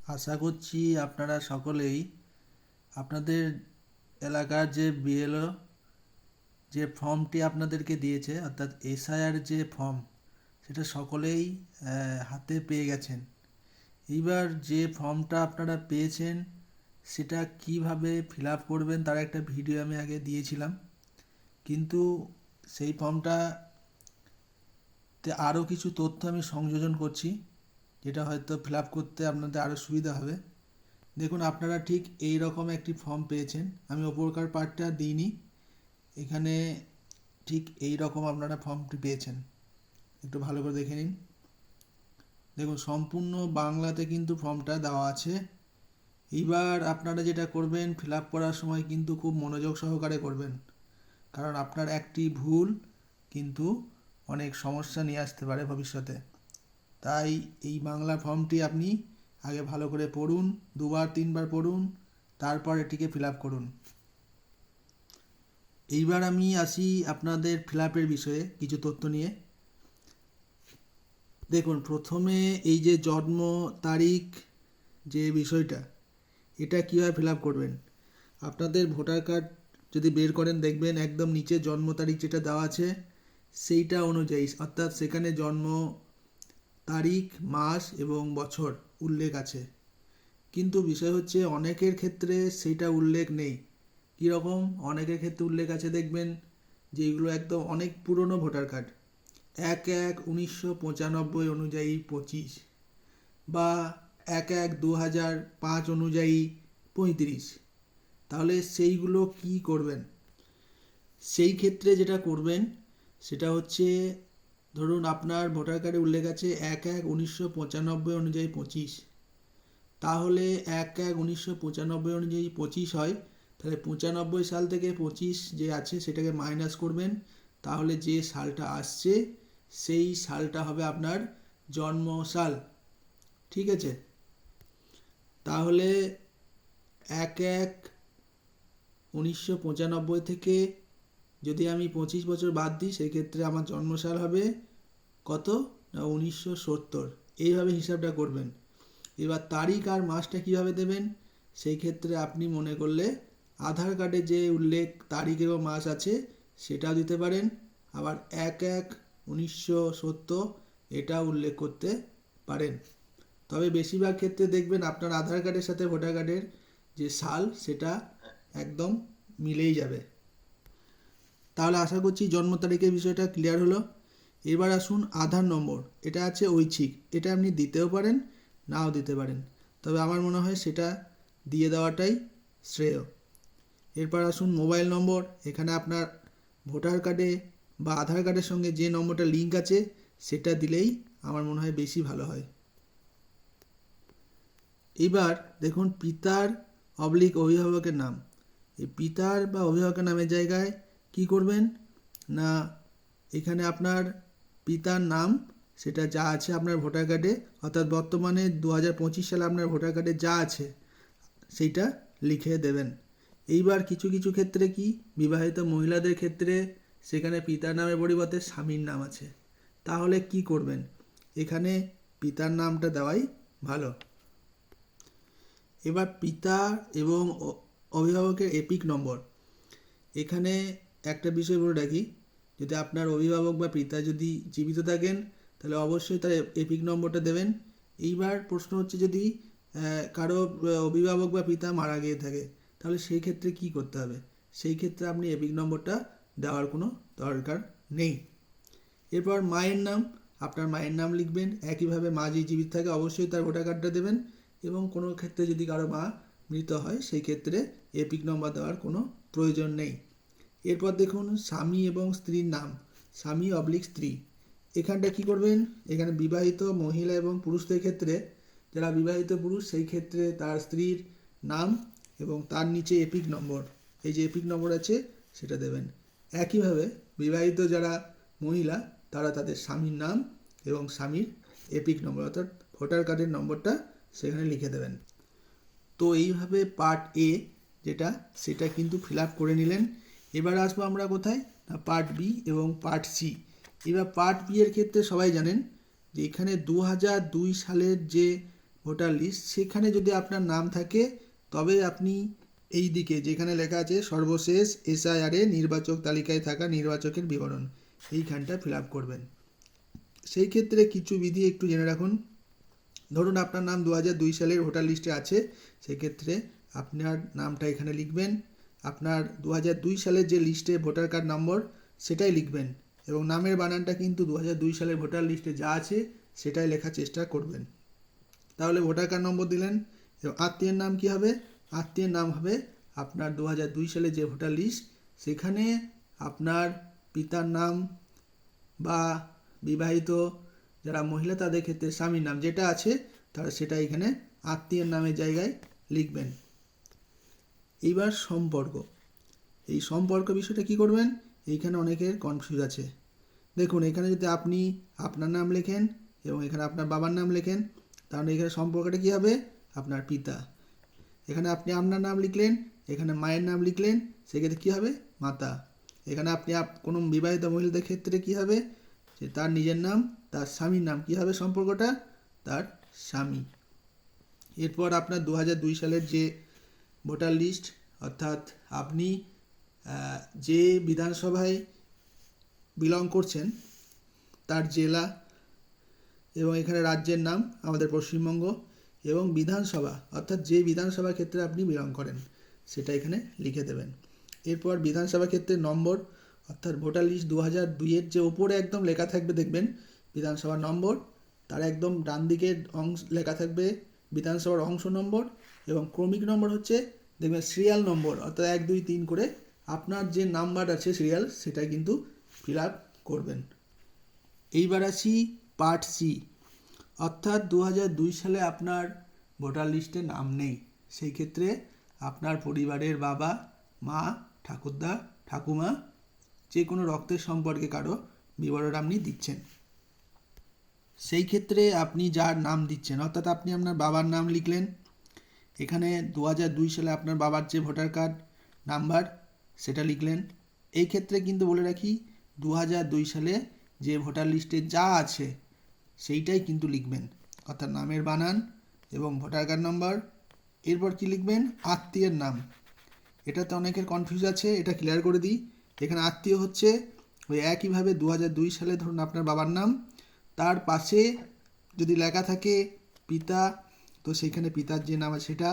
আশা করছি আপনারা সকলেই আপনাদের এলাকার যে বিএলও যে ফর্মটি আপনাদেরকে দিয়েছে অর্থাৎ এসআইআর যে ফর্ম সেটা সকলেই হাতে পেয়ে গেছেন। এইবার যে ফর্মটা আপনারা পেয়েছেন সেটা কিভাবে ফিল আপ করবেন তার একটা ভিডিও আমি আগে দিয়েছিলাম, কিন্তু সেই ফর্মটাতে আরও কিছু তথ্য আমি সংযোজন করছি, যেটা হয়তো ফিল আপ করতে আপনাদের আরও সুবিধা হবে। দেখুন, আপনারা ঠিক এই রকম একটি ফর্ম পেয়েছেন। আমি ওপরকার পার্টটা দিইনি, এখানে ঠিক এই রকম আপনারা ফর্মটি পেয়েছেন। একটু ভালো করে দেখে নিন। দেখুন, সম্পূর্ণ বাংলাতে কিন্তু ফর্মটা দেওয়া আছে। এইবার আপনারা যেটা করবেন, ফিল আপ করার সময় কিন্তু খুব মনোযোগ সহকারে করবেন, কারণ আপনার একটি ভুল কিন্তু অনেক সমস্যা নিয়ে আসতে পারে ভবিষ্যতে। তাই এই বাংলা ফর্মটি আপনি আগে ভালো করে পড়ুন, দুবার তিনবার পড়ুন, তারপর এটিকে ফিল আপ করুন। এইবার আমি আসি আপনাদের ফিল আপের বিষয়ে কিছু তথ্য নিয়ে। দেখুন, প্রথমে এই যে জন্ম তারিখ যে বিষয়টা, এটা কীভাবে ফিল আপ করবেন। আপনাদের ভোটার কার্ড যদি বের করেন, দেখবেন একদম নিচে জন্ম তারিখ যেটা দেওয়া আছে সেইটা অনুযায়ী, অর্থাৎ সেখানে জন্ম তারিখ, মাস এবং বছর উল্লেখ আছে। কিন্তু বিষয় হচ্ছে অনেকের ক্ষেত্রে সেইটা উল্লেখ নেই। কীরকম? অনেকের ক্ষেত্রে উল্লেখ আছে, দেখবেন যেগুলো একদম অনেক পুরনো ভোটার কার্ড, 1/1/1995 অনুযায়ী 25, বা 1/1/2005 অনুযায়ী 35। তাহলে সেইগুলো কি করবেন? সেই ক্ষেত্রে যেটা করবেন সেটা হচ্ছে, ধরুন আপনার ভোটার কার্ডে উল্লেখ আছে 1/1/1995 অনুযায়ী 25, তাহলে 1/1/1995 অনুযায়ী 25 হয়, তাহলে 95 সাল থেকে 25 যে আছে সেটাকে মাইনাস করবেন, তাহলে যে সালটা আসছে সেই সালটা হবে আপনার জন্ম সাল। ঠিক আছে? তাহলে 1/1/1995 থেকে যদি আমি 25 বছর বাদ দিই, সেক্ষেত্রে আমার জন্মসাল হবে কত না 1970। এইভাবে হিসাবটা করবেন। এবার তারিখ আর মাসটা কীভাবে দেবেন, সেই ক্ষেত্রে আপনি মনে করলে আধার কার্ডে যে উল্লেখ তারিখ এবং মাস আছে সেটাও দিতে পারেন, আবার 1/1/1970 এটা উল্লেখ করতে পারেন। তবে বেশিরভাগ ক্ষেত্রে দেখবেন আপনার আধার কার্ডের সাথে ভোটার কার্ডের যে সাল সেটা একদম মিলেই যাবে। তাহলে আশা করছি জন্ম তারিখের বিষয়টা ক্লিয়ার হলো। এবার আসুন আধার নম্বর। এটা আছে ঐচ্ছিক, এটা আপনি দিতেও পারেন, নাও দিতে পারেন, তবে আমার মনে হয় সেটা দিয়ে দেওয়াটাই শ্রেয়। এরপর আসুন মোবাইল নম্বর। এখানে আপনার ভোটার কার্ডে বা আধার কার্ডের সঙ্গে যে নম্বরটা লিঙ্ক আছে সেটা দিলেই আমার মনে হয় বেশি ভালো হয়। এবার দেখুন, পিতার অভিভাবকের নাম। এই পিতার বা অভিভাবকের নামের জায়গায় কি করবেন না, এখানে আপনার পিতার নাম সেটা যা আছে আপনার ভোটার কার্ডে, অর্থাৎ বর্তমানে 2025 সালে আপনার ভোটার কার্ডে যা আছে সেইটা লিখে দেবেন। এইবার কিছু কিছু ক্ষেত্রে কি, বিবাহিত মহিলাদের ক্ষেত্রে সেখানে পিতার নামের পরিবর্তে স্বামীর নাম আছে, তাহলে কি করবেন, এখানে পিতার নামটা দেওয়াই ভালো। এবার পিতা এবং অভিভাবকের এপিক নম্বর। এখানে একটা বিষয় বলে রাখি, যদি আপনার অভিভাবক বা পিতা যদি জীবিত থাকেন তাহলে অবশ্যই তার এপিক নম্বরটা দেবেন। এইবার প্রশ্ন হচ্ছে, যদি কারো অভিভাবক বা পিতা মারা গিয়ে থাকে তাহলে সেই ক্ষেত্রে কি করতে হবে? সেই ক্ষেত্রে আপনি এপিক নম্বরটা দেওয়ার কোনো দরকার নেই। এরপর মায়ের নাম, আপনার মায়ের নাম লিখবেন। একইভাবে মা যদি জীবিত থাকে অবশ্যই তার ভোটার কার্ডটা দেবেন, এবং কোনো ক্ষেত্রে যদি কারো মা মৃত হয় সেই ক্ষেত্রে এপিক নম্বর দেওয়ার কোনো প্রয়োজন নেই। এরপর দেখুন স্বামী এবং স্ত্রীর নাম, স্বামী/স্ত্রী। এখানটা কি করবেন, এখানে বিবাহিত মহিলা এবং পুরুষদের ক্ষেত্রে, যারা বিবাহিত পুরুষ সেই ক্ষেত্রে তার স্ত্রীর নাম এবং তার নিচে এপিক নম্বর, এই যে এপিক নম্বর আছে সেটা দেবেন। একইভাবে বিবাহিত যারা মহিলা তারা তাদের স্বামীর নাম এবং স্বামীর এপিক নম্বর, অর্থাৎ ভোটার কার্ডের নম্বরটা সেখানে লিখে দেবেন। তো এইভাবে পার্ট এ যেটা সেটা কিন্তু ফিল আপ করে নিলেন। এবার আসবো আমরা কোথায় না পার্ট বি এবং পার্ট সি। এবার পার্ট বি এর ক্ষেত্রে সবাই জানেন যে এখানে 2002 সালের যে ভোটার লিস্ট, সেখানে যদি আপনার নাম থাকে তবে আপনি এই দিকে যেখানে লেখা আছে সর্বশেষ এসআইআরে নির্বাচক তালিকায় থাকা নির্বাচকের বিবরণ, এইখানটা ফিল আপ করবেন। সেই ক্ষেত্রে কিছু বিধি একটু জেনে রাখুন। ধরুন আপনার নাম 2002 সালের ভোটার লিস্টে আছে, সেক্ষেত্রে আপনার নামটা এখানে লিখবেন। আপনার 2002 সালের যে লিস্টে ভোটার কার্ড নম্বর সেটাই লিখবেন, এবং নামের বানানটা কিন্তু 2002 সালের ভোটার লিস্টে যা আছে সেটাই লেখার চেষ্টা করবেন। তাহলে ভোটার কার্ড নম্বর দিলেন। এবং আত্মীয়ের নাম কি হবে? আত্মীয়ের নাম হবে আপনার 2002 সালে যে ভোটার লিস্ট, সেখানে আপনার পিতার নাম বা বিবাহিত যারা মহিলা তাদের ক্ষেত্রে স্বামীর নাম যেটা আছে তারা সেটা এখানে আত্মীয়ের নামের জায়গায় লিখবেন। এইবার সম্পর্ক, এই সম্পর্ক বিষয়টা কি করবেন? এইখানে অনেকের কনফিউজ আছে। দেখুন এখানে যদি আপনি আপনার নাম লেখেন এবং এখানে আপনার বাবার নাম লেখেন, তাহলে এখানে সম্পর্কটা কী হবে? আপনার পিতা। এখানে আপনি আপনার নাম লিখলেন, এখানে মায়ের নাম লিখলেন, সেক্ষেত্রে কী হবে? মাতা। এখানে আপনি কোনো বিবাহিত মহিলাদের ক্ষেত্রে কী হবে? যে তার নিজের নাম, তার স্বামীর নাম, কী হবে সম্পর্কটা? তার স্বামী। এরপর আপনার 2002 সালের যে ভোটার লিস্ট, অর্থাৎ আপনি যে বিধানসভায় বিলং করছেন তার জেলা, এবং এখানে রাজ্যের নাম আমাদের পশ্চিমবঙ্গ, এবং বিধানসভা অর্থাৎ যে বিধানসভা ক্ষেত্রে আপনি বিলং করেন সেটা এখানে লিখে দেবেন। এরপর বিধানসভা ক্ষেত্রে নম্বর, অর্থাৎ ভোটার লিস্ট 2002-এর যে ওপরে একদম লেখা থাকবে দেখবেন বিধানসভার নম্বর, তার একদম ডান দিকের অংশ লেখা থাকবে বিধানসভার অংশ নম্বর, এবং ক্রমিক নম্বর হচ্ছে দেখবেন সিরিয়াল নম্বর, অর্থাৎ 1 2 3 করে আপনার যে নাম্বার আছে সিরিয়াল সেটা কিন্তু ফিল আপ করবেন। এইবার আসি পার্ট সি, অর্থাৎ 2002 সালে আপনার ভোটার লিস্টে নাম নেই, সেই ক্ষেত্রে আপনার পরিবারের বাবা, মা, ঠাকুরদা, ঠাকুমা, যে কোনো রক্তের সম্পর্কে কারো বিবরণ আপনি দিচ্ছেন। সেই ক্ষেত্রে আপনি যার নাম দিচ্ছেন, অর্থাৎ আপনি আপনার বাবার নাম লিখলেন, এখানে 2002 সালে আপনার বাবার যে ভোটার কার্ড নাম্বার সেটা লিখলেন। এই ক্ষেত্রে কিন্তু বলে রাখি 2002 সালে যে ভোটার লিস্টে যা আছে সেইটাই কিন্তু লিখবেন, অর্থাৎ নামের বানান এবং ভোটার কার্ড নাম্বার। এরপর কি লিখবেন? আত্মীয়ের নাম। এটাতে অনেকের কনফিউজ আছে, এটা ক্লিয়ার করে দিই। এখানে আত্মীয় হচ্ছে ওই একইভাবে 2002 সালে ধরুন আপনার বাবার নাম, তার পাশে যদি লেখা থাকে পিতা, তো সেইখানে পিতার যে নাম আছে সেটা।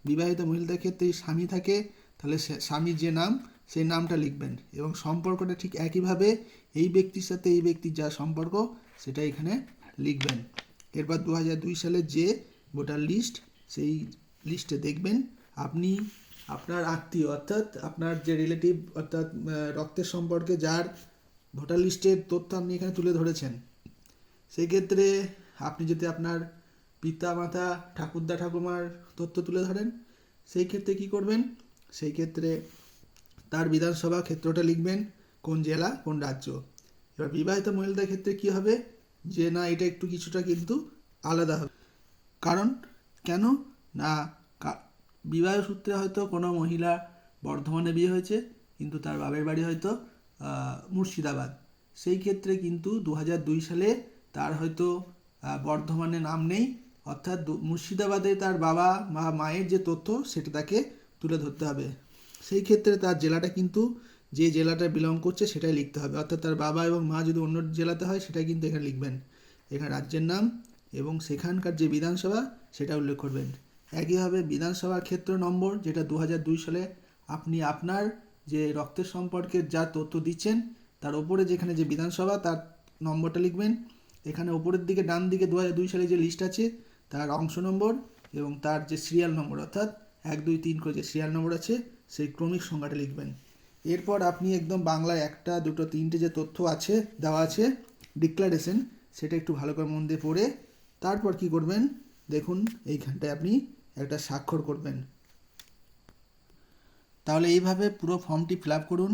বিবাহিত মহিলাদের ক্ষেত্রে স্বামী থাকে, তাহলে স্বামীর যে নাম সেই নামটা লিখবেন, এবং সম্পর্কটা ঠিক একইভাবে এই ব্যক্তির সাথে এই ব্যক্তির যা সম্পর্ক সেটা এখানে লিখবেন। এরপর 2002 সালের যে ভোটার লিস্ট, সেই লিস্টে দেখবেন আপনি আপনার আত্মীয়, অর্থাৎ আপনার যে রিলেটিভ, অর্থাৎ রক্তের সম্পর্কে যার ভোটার লিস্টের তথ্য আপনি এখানে তুলে ধরেছেন, সেই ক্ষেত্রে আপনি যদি আপনার পিতা মাতা, ঠাকুরদা ঠাকুমার তথ্য তুলে ধরেন, সেই ক্ষেত্রে কি করবেন? সেই ক্ষেত্রে তার বিধানসভা ক্ষেত্রটা লিখবেন, কোন জেলা কোন রাজ্য। এবার বিবাহিত মহিলাদের ক্ষেত্রে কি হবে? যে না, এটা একটু কিছুটা কিন্তু আলাদা হবে। কারণ কেন না, বিবাহ সূত্রে হয়তো কোনো মহিলা বর্ধমানে বিয়ে হয়েছে, কিন্তু তার বাবার বাড়ি হয়তো মুর্শিদাবাদ, সেই ক্ষেত্রে কিন্তু 2002 সালে তার হয়তো বর্ধমানে নাম নেই, অর্থাৎ মুর্শিদাবাদে তার বাবা বা মায়ের যে তথ্য সেটা তাকে তুলে ধরতে হবে। সেই ক্ষেত্রে তার জেলাটা কিন্তু যে জেলাটা বিলং করছে সেটাই লিখতে হবে, অর্থাৎ তার বাবা এবং মা যদি অন্য জেলাতে হয় সেটাই কিন্তু এখানে লিখবেন। এখানে রাজ্যের নাম এবং সেখানকার যে বিধানসভা সেটা উল্লেখ করবেন। একইভাবে বিধানসভার ক্ষেত্র নম্বর, যেটা 2002 সালে আপনি আপনার যে রক্তের সম্পর্কে যা তথ্য দিচ্ছেন তার ওপরে যেখানে যে বিধানসভা তার নম্বরটা লিখবেন। এখানে ওপরের দিকে ডান দিকে 2002 সালে যে লিস্ট আছে তার অংশ নম্বর এবং তার যে সিরিয়াল নম্বর, অর্থাৎ 1 2 3 করে যে সিরিয়াল নম্বর আছে সেই ক্রমিক সংখ্যাটা লিখবেন। এরপর আপনি একদম বাংলায় 1 2 3 যে তথ্য আছে দেওয়া আছে ডিক্লারেশন, সেটা একটু ভালো করে মন দিয়ে পড়ে তারপর কি করবেন দেখুন, এইখানটায় আপনি একটা স্বাক্ষর করবেন। তাহলে এইভাবে পুরো ফর্মটি ফিল আপ করুন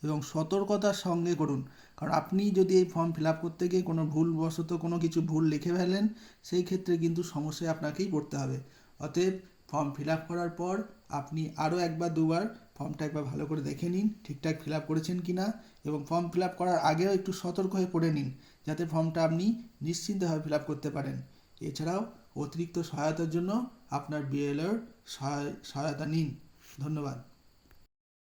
এবং সতর্কতার সঙ্গে করুন, কারণ আপনি যদি এই ফর্ম ফিল আপ করতে গিয়ে কোনো ভুলবশত কোনো কিছু ভুল লিখে ফেলেন, সেই ক্ষেত্রে কিন্তু সমস্যায় আপনাকেই পড়তে হবে। অতএব ফর্ম ফিল আপ করার পর আপনি আরও 1 বা 2 বার ফর্মটা একবার ভালো করে দেখে নিন ঠিকঠাক ফিল আপ করেছেন কি না, এবং ফর্ম ফিল আপ করার আগেও একটু সতর্ক হয়ে পড়ে নিন, যাতে ফর্মটা আপনি নিশ্চিন্তভাবে ফিল আপ করতে পারেন। এছাড়াও অতিরিক্ত সহায়তার জন্য আপনার বিএলওর সহায়তা নিন। ধন্যবাদ।